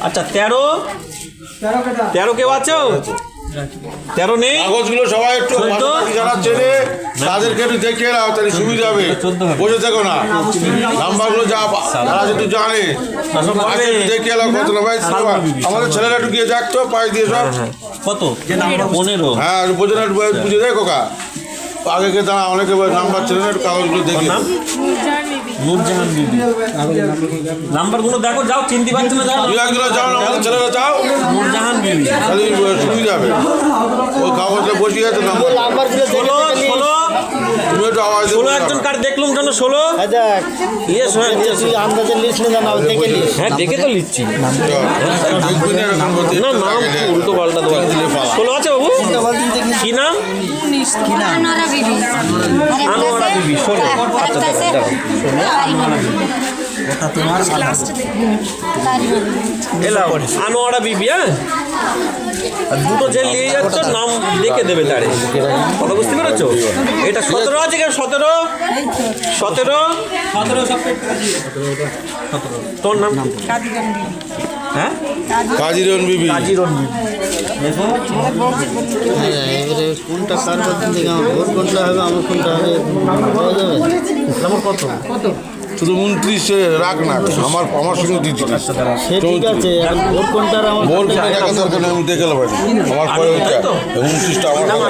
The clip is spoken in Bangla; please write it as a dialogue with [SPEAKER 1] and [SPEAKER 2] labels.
[SPEAKER 1] আচ্ছা 13 13 কেউ আছো? 13 নেই?
[SPEAKER 2] কাগজগুলো সবাই একটু যারা চেনে তাদেরকে একটু দেখিয়ে নাও, তাহলে সুবিধা হবে। বসে থেকো না, নাম্বারগুলো যারা যেটু জানে দেখিয়ে নাও। কত ভাই আমাদের ছেলেরা একটু গিয়ে দেখতো পায়ে দিয়ে সব
[SPEAKER 1] কত? 15।
[SPEAKER 2] হ্যাঁ বোঝে না, বুঝে দেয় কোকা আগে কে দাঁড়া, অনেকে নাম্বার ছিল না, একটু কাগজগুলো দেখে
[SPEAKER 1] নূরজাহান বিবি নাম্বারগুলো দেখো, যাও চিনতে পারছো না, যাও
[SPEAKER 2] বিভাগগুলো যাও না, আমাদের ছেলেরা যাও,
[SPEAKER 1] নূরজাহান বিবি
[SPEAKER 2] তাহলে সুবিধা হবে। ওই কাগজটা বসিয়ে আছে নাম্বার
[SPEAKER 1] 16
[SPEAKER 2] তুমি একটু আওয়াজ
[SPEAKER 1] 16 একজন কার দেখলাম কেন 16? ইয়েস
[SPEAKER 3] আন্দাজের লিস্ট নিয়ে জানাও, দেখে লিস্ট।
[SPEAKER 1] হ্যাঁ দেখে তো লিখছি না, নাম
[SPEAKER 2] দেখবি
[SPEAKER 1] উল্টো পাল্টা দেওয়া। 16 আছে বাবু? কি নাম?
[SPEAKER 4] আনোয়ারা বিবি।
[SPEAKER 1] আনোয়ারা বিবি 16। আচ্ছা দাঁড়াও, এলাও আনোয়ারা বিবি। হ্যাঁ দুটো যে নিয়ে যাচ্ছ নাম দেখে দেবে তারে, কথা বুঝতে পেরেছো? এটা 17 আছে কেন? 17 তোর নাম? হ্যাঁ
[SPEAKER 2] কাজিরন বিবি।
[SPEAKER 1] কাজিরন বিবি।
[SPEAKER 3] এবারে কোনটা কার কথা থেকে আমার ভোট কোনটা হবে, আমার কোনটা হবে পাওয়া যাবে?
[SPEAKER 1] নম্বর কত?
[SPEAKER 2] শুধু 29 রাখ না, আমার সঙ্গে দিচ্ছি
[SPEAKER 3] সে ঠিক আছে, এখন ভোট কোনটা আর আমার
[SPEAKER 2] বল, আমি দেখে নেবো, আমার পরে 29টা আমার